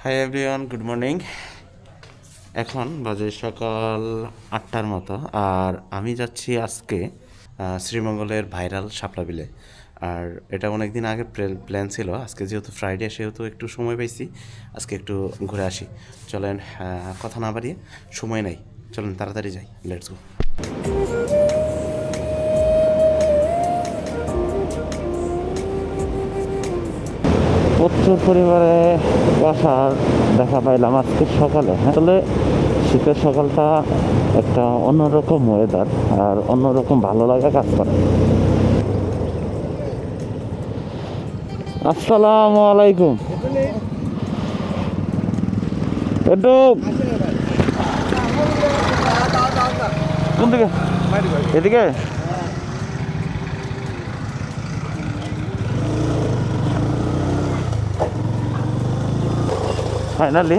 Hi everyone, good morning. এখন বাজে সকাল 8টার মতো, আর আমি যাচ্ছি আজকে শ্রীমঙ্গলের ভাইরাল শাপলা বিলে। আর এটা অনেক দিন আগে প্ল্যান ছিল, আজকে যেহেতু ফ্রাইডে সেহেতু একটু সময় পাইছি, আজকে একটু ঘুরে আসি। চলেন, কথা না বাড়িয়ে, সময় নেই, চলেন তাড়াতাড়ি যাই, লেটস গো। প্রচুর পরিমাণে কুয়াশার দেখা পাইলাম আজকে সকালে। আসলে শীতের সকালটা একটা অন্যরকম ওয়েদার আর অন্যরকম ভালো লাগা কাজ করে। আসসালামু আলাইকুম। একটু কোন দিকে? এদিকে। ফাইনালি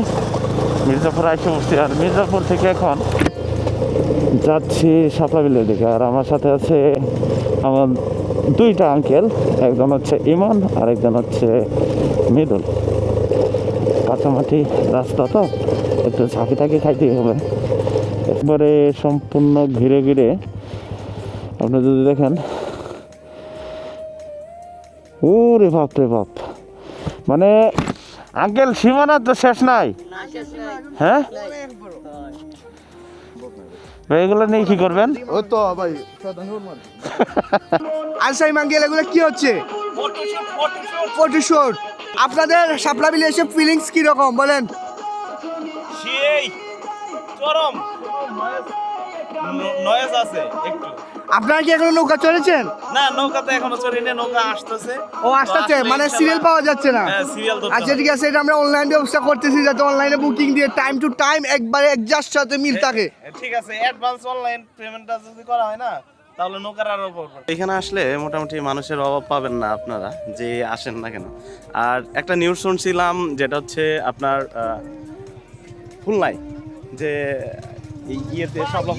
মির্জাপুর আইসে পড়ছি, আর মির্জাপুর থেকে এখন যাচ্ছি শাপলা বিলের দিকে। আর আমার সাথে আছে আমার দুইটা আঙ্কেল, একজন হচ্ছে ইমন আর একজন হচ্ছে মৃদুল। কাঁচামাটি রাস্তা তো একটু ঝাঁকি টাকি খাইতেই হবে। একবারে সম্পূর্ণ ঘিরে ঘিরে আপনি যদি দেখেন, ওরে বাপ রে বাপ, মানে আঙ্কেল সীমানার তো শেষ নাই। হ্যাঁ, এগুলো নিয়ে কি করবেন? ও তো ভাই আনসাই মাঙ্গেল, এগুলো কি হচ্ছে? ফটোশুট। আপনাদের শাপলা বিলে এসে ফিলিংস কি রকম বলেন? সেই চরম নয়েজ আছে একটু। আপনারা কি এখনো নৌকা চড়েছেন? না, নৌকাতে এখনো চড়িনি, নৌকা আসতেছে। ও আসতেছে, মানে সিরিয়াল পাওয়া যাচ্ছে না। হ্যাঁ, সিরিয়াল তো। আচ্ছা ঠিক আছে, এটা আমরা অনলাইন ব্যবস্থা করতেছি যাতে অনলাইনে বুকিং দিয়ে টাইম টু টাইম একবারে অ্যাডজাস্ট সাথে মিল থাকে। ঠিক আছে, অ্যাডভান্স অনলাইন পেমেন্টটা যদি করা হয় না, তাহলে নৌকার আরো উপকার। এখানে আসলে মোটামুটি মানুষের অভাব পাবেন না আপনারা, যে আসেন না কেন। আর একটা নিউজ শুনছিলাম, যেটা হচ্ছে আপনার খুলনায় যে এই ইয়েতে শাপলা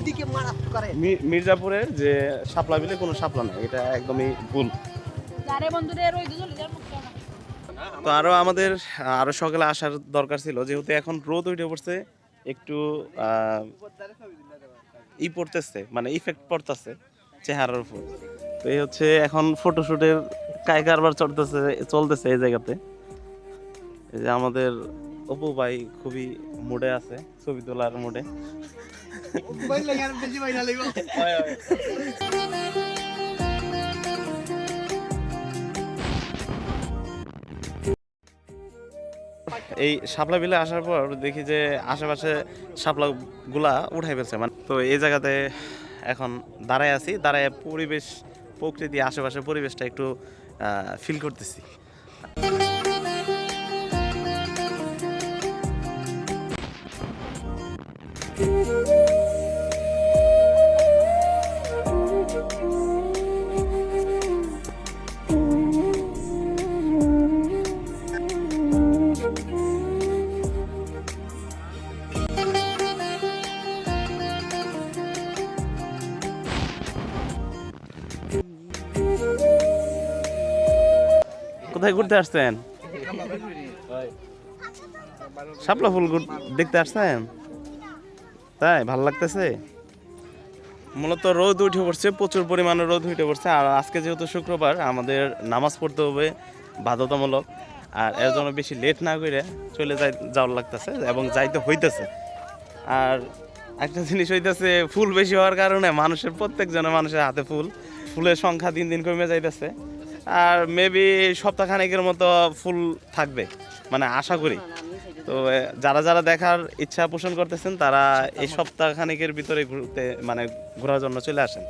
মির্জাপুরের যে শাপলা বিলে কোনো শাপলা নাই, এটা একদমই ভুল। তো আমাদের আরো সকালে আসার দরকার ছিল, যেহেতু এখন রোদ উঠে পড়ছে, একটু পড়তেছে, মানে ইফেক্ট পড়তেছে চেহারার উপর। তো এই হচ্ছে এখন ফটোশুটের কারবার চলতেছে এই জায়গাতে। এই যে আমাদের অপু ভাই খুবই মুডে আছে, ছবি তোলার মুডে। এই শাপলা বিলে আসার পর দেখি যে আশেপাশে শাপলা গুলা উঠাই ফেলছে, মানে তো এই জায়গাতে এখন দাঁড়ায় আছি, দাঁড়ায় পরিবেশ, প্রকৃতি, আশেপাশের পরিবেশটা একটু ফিল করতেছি। কোথায় ঘুরতে আসছেন? শাপলা ফুল দেখতে আসছেন? তাই ভালো লাগতেছে। মূলত রোদ উঠে পড়ছে, প্রচুর পরিমাণে রোদ উঠে পড়ছে। আর আজকে যেহেতু শুক্রবার, আমাদের নামাজ পড়তে হবে বাধ্যতামূলক। আর এর জন্য বেশি লেট না করে চলে যাওয়ার লাগতেছে এবং যাইতে হইতেছে। আর একটা জিনিস হইতেছে, ফুল বেশি হওয়ার কারণে মানুষের হাতে ফুলের সংখ্যা দিন দিন কমে যাইতেছে। আর মেবি সপ্তাহখানেকের মতো ফুল থাকবে, মানে আশা করি। তো যারা দেখার ইচ্ছা পোষণ করতেছেন, তারা এই সপ্তাহখানেকের ভিতরে ঘোরার জন্য চলে আসেন।